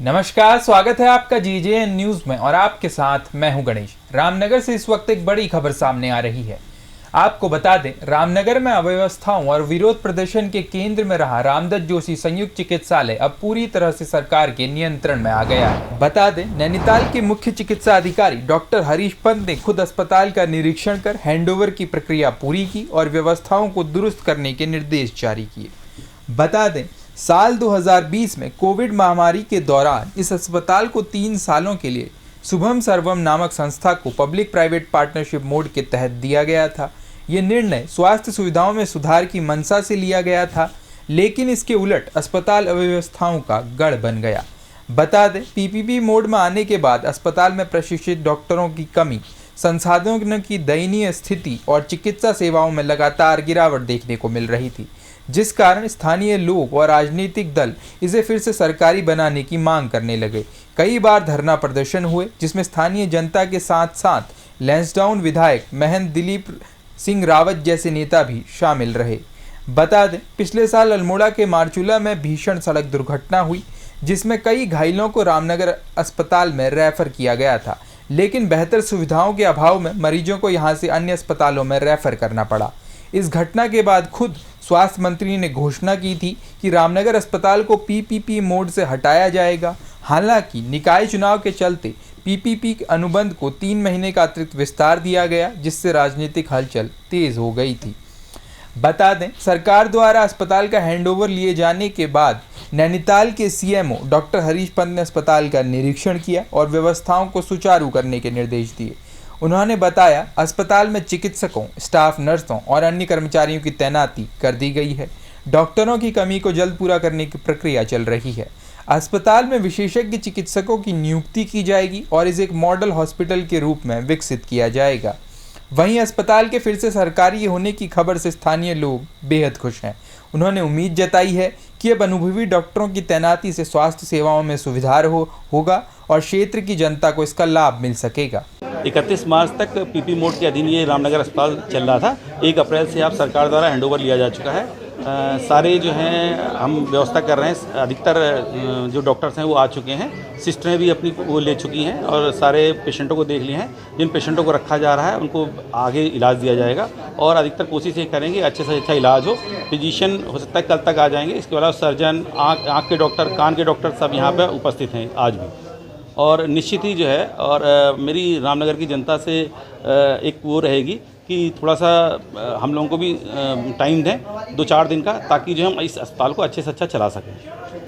नमस्कार, स्वागत है आपका जीजेएन न्यूज में और आपके साथ मैं हूं गणेश। रामनगर से इस वक्त एक बड़ी खबर सामने आ रही है। आपको बता दें, रामनगर में अव्यवस्थाओं और विरोध प्रदर्शन के केंद्र में रहा रामदत्त जोशी संयुक्त चिकित्सालय अब पूरी तरह से सरकार के नियंत्रण में आ गया है। बता दें, नैनीताल के मुख्य चिकित्सा अधिकारी डॉक्टर हरीश पंत ने खुद अस्पताल का निरीक्षण कर हैंडओवर की प्रक्रिया पूरी की और व्यवस्थाओं को दुरुस्त करने के निर्देश जारी किए। बता दें, साल 2020 में कोविड महामारी के दौरान इस अस्पताल को 3 सालों के लिए शुभम सर्वम नामक संस्था को पब्लिक प्राइवेट पार्टनरशिप मोड के तहत दिया गया था। ये निर्णय स्वास्थ्य सुविधाओं में सुधार की मंशा से लिया गया था, लेकिन इसके उलट अस्पताल अव्यवस्थाओं का गढ़ बन गया। बता दें, पीपीपी मोड में आने के बाद अस्पताल में प्रशिक्षित डॉक्टरों की कमी, संसाधनों की दयनीय स्थिति और चिकित्सा सेवाओं में लगातार गिरावट देखने को मिल रही थी, जिस कारण स्थानीय लोग और राजनीतिक दल इसे फिर से सरकारी बनाने की मांग करने लगे। कई बार धरना प्रदर्शन हुए, जिसमें स्थानीय जनता के साथ साथ लैंसडाउन विधायक महंत दिलीप सिंह रावत जैसे नेता भी शामिल रहे। बता दें, पिछले साल अल्मोड़ा के मारचूला में भीषण सड़क दुर्घटना हुई, जिसमें कई घायलों को रामनगर अस्पताल में रेफर किया गया था, लेकिन बेहतर सुविधाओं के अभाव में मरीजों को यहां से अन्य अस्पतालों में रेफर करना पड़ा। इस घटना के बाद खुद स्वास्थ्य मंत्री ने घोषणा की थी कि रामनगर अस्पताल को पीपीपी मोड से हटाया जाएगा। हालांकि निकाय चुनाव के चलते पीपीपी अनुबंध को 3 महीने का अतिरिक्त विस्तार दिया गया, जिससे राजनीतिक हलचल तेज हो गई थी। बता दें, सरकार द्वारा अस्पताल का हैंडओवर लिए जाने के बाद नैनीताल के सीएमओ डॉक्टर हरीश पंत ने अस्पताल का निरीक्षण किया और व्यवस्थाओं को सुचारू करने के निर्देश दिए। उन्होंने बताया, अस्पताल में चिकित्सकों, स्टाफ नर्सों और अन्य कर्मचारियों की तैनाती कर दी गई है। डॉक्टरों की कमी को जल्द पूरा करने की प्रक्रिया चल रही है। अस्पताल में विशेषज्ञ चिकित्सकों की नियुक्ति की जाएगी और इसे एक मॉडल हॉस्पिटल के रूप में विकसित किया जाएगा। वहीं अस्पताल के फिर से सरकारी होने की खबर से स्थानीय लोग बेहद खुश हैं। उन्होंने उम्मीद जताई है कि अब अनुभवी डॉक्टरों की तैनाती से स्वास्थ्य सेवाओं में सुधार होगा और क्षेत्र की जनता को इसका लाभ मिल सकेगा। 31 मार्च तक पीपी मोड के अधीन ये रामनगर अस्पताल चल रहा था। 1 अप्रैल से आप सरकार द्वारा हैंडओवर लिया जा चुका है। सारे जो हैं हम व्यवस्था कर रहे हैं। अधिकतर जो डॉक्टर्स हैं वो आ चुके हैं, सिस्टरें भी अपनी वो ले चुकी हैं और सारे पेशेंटों को देख लिए हैं। जिन पेशेंटों को रखा जा रहा है उनको आगे इलाज दिया जाएगा और अधिकतर कोशिश ये करेंगे अच्छे से अच्छा इलाज हो। फिजिशियन हो सकता है कल तक आ जाएंगे। इसके अलावा सर्जन, आँख के डॉक्टर, कान के डॉक्टर सब यहाँ पर उपस्थित हैं आज भी। और निश्चित ही जो है और मेरी रामनगर की जनता से एक वो रहेगी कि थोड़ा सा हम लोगों को भी टाइम दें 2-4 दिन का, ताकि जो हम इस अस्पताल को अच्छे से अच्छा चला सकें।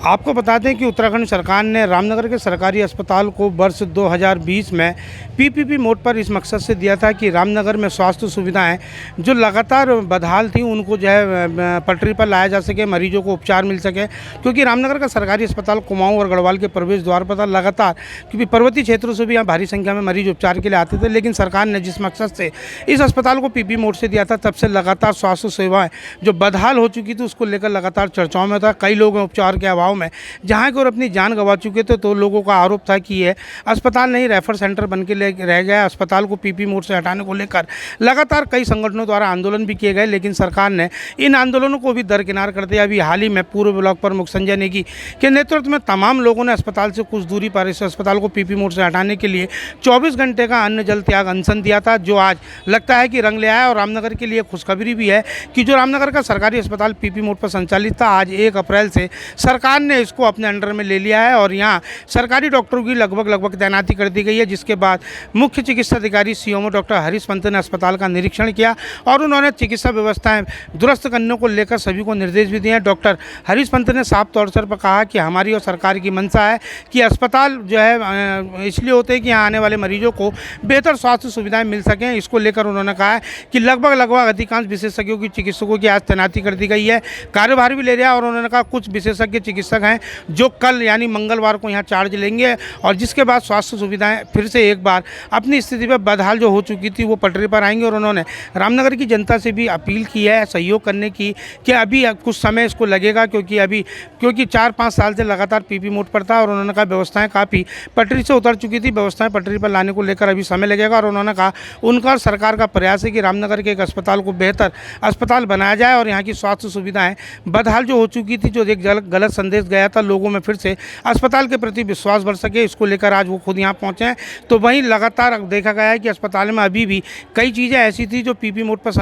आपको बता दें कि उत्तराखंड सरकार ने रामनगर के सरकारी अस्पताल को वर्ष 2020 में पीपीपी मोड पर इस मकसद से दिया था कि रामनगर में स्वास्थ्य सुविधाएं जो लगातार बदहाल थी उनको जो है पटरी पर लाया जा सके, मरीजों को उपचार मिल सके। क्योंकि रामनगर का सरकारी अस्पताल कुमाऊं और गढ़वाल के प्रवेश द्वार पर था लगातार, क्योंकि पर्वतीय क्षेत्रों से भी यहाँ भारी संख्या में मरीज उपचार के लिए आते थे। लेकिन सरकार ने जिस मकसद से इस अस्पताल को पीपी मोड से दिया था, तब से लगातार स्वास्थ्य सेवाएँ जो बदहाल हो चुकी थी उसको लेकर लगातार चर्चाओं में था। कई लोग उपचार के अभाव में जहाँ की ओर अपनी जान गंवा चुके थे, तो लोगों का आरोप था कि यह अस्पताल नहीं रेफर सेंटर बन के रह गया। अस्पताल को पीपी मोड से हटाने को लेकर लगातार कई संगठनों द्वारा आंदोलन भी किए गए, लेकिन सरकार ने इन आंदोलनों को भी दरकिनार कर दिया। अभी हाल ही में पूर्व ब्लॉक प्रमुख संजय नेगी के नेतृत्व में तमाम लोगों ने अस्पताल से कुछ दूरी पर इस अस्पताल को पीपी मोड से हटाने के लिए 24 घंटे का अन्न जल त्याग अनशन दिया था, जो आज लगता है कि रंग ले आया। और रामनगर के लिए खुशखबरी भी है कि जो रामनगर का सरकारी अस्पताल पीपी मोड पर संचालित था, आज 1 अप्रैल से सरकार ने इसको अपने अंडर में ले लिया है और यहाँ सरकारी डॉक्टरों की लगभग तैनाती कर दी गई है। जिसके बाद मुख्य चिकित्सा अधिकारी सीएमओ डॉक्टर हरीश पंत ने अस्पताल का निरीक्षण किया और उन्होंने चिकित्सा व्यवस्थाएं दुरुस्त करने को लेकर सभी को निर्देश भी दिए हैं। डॉक्टर हरीश पंत ने साफ तौर पर कहा कि हमारी और सरकार की मंशा है कि अस्पताल जो है इसलिए होते हैं कि यहाँ आने वाले मरीजों को बेहतर स्वास्थ्य सुविधाएं मिल सकें। इसको लेकर उन्होंने कहा है कि लगभग अधिकांश विशेषज्ञों की चिकित्सकों की आज तैनाती कर दी गई है, कार्यभार भी ले लिया। और उन्होंने कहा कुछ विशेषज्ञ चिकित्सक हैं जो कल यानी मंगलवार को यहाँ चार्ज लेंगे और जिसके बाद स्वास्थ्य सुविधाएं फिर से एक बार अपनी स्थिति पर बदहाल जो हो चुकी थी वो पटरी पर आएंगी। और उन्होंने रामनगर की जनता से भी अपील की है सहयोग करने की कि अभी कुछ समय इसको लगेगा, क्योंकि 4-5 साल से लगातार पीपी मोड पर था। और उन्होंने कहा व्यवस्थाएं काफ़ी पटरी से उतर चुकी थी, व्यवस्थाएं पटरी पर लाने को लेकर अभी समय लगेगा। और उन्होंने कहा उनका सरकार का प्रयास है कि रामनगर के एक अस्पताल को बेहतर अस्पताल बनाया जाए और यहाँ की स्वास्थ्य सुविधाएँ बदहाल जो हो चुकी थी, जो एक गलत संदेश संदेश गया था लोगों में फिर से अस्पताल के प्रति विश्वास बढ़ सके, इसको लेकर आज वो खुद यहाँ पहुँचे हैं। तो वहीं लगातार देखा गया है कि अस्पताल में अभी भी कई चीज़ें ऐसी थी जो पीपी मोड पर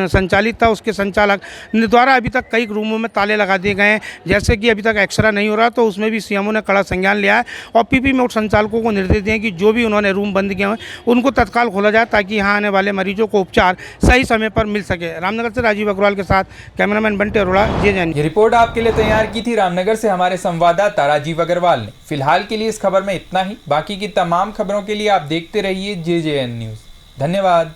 संचालित था, उसके संचालक द्वारा अभी तक कई रूमों में ताले लगा दिए गए हैं। जैसे कि अभी तक एक्सरा नहीं हो रहा, तो उसमें भी सीएमओ ने कड़ा संज्ञान लिया है और पीपी मोड संचालकों को निर्देश दिए कि जो भी उन्होंने रूम बंद किए हैं उनको तत्काल खोला जाए, ताकि यहाँ आने वाले मरीजों को उपचार सही समय पर मिल सके। रामनगर से राजीव अग्रवाल के साथ कैमरामैन बंटी अरोड़ा, JJ। ये रिपोर्ट आपके लिए तैयार की थी रामनगर से हमारे संवाददाता राजीव अग्रवाल ने। फिलहाल के लिए इस खबर में इतना ही। बाकी की तमाम खबरों के लिए आप देखते रहिए JJN न्यूज़। धन्यवाद।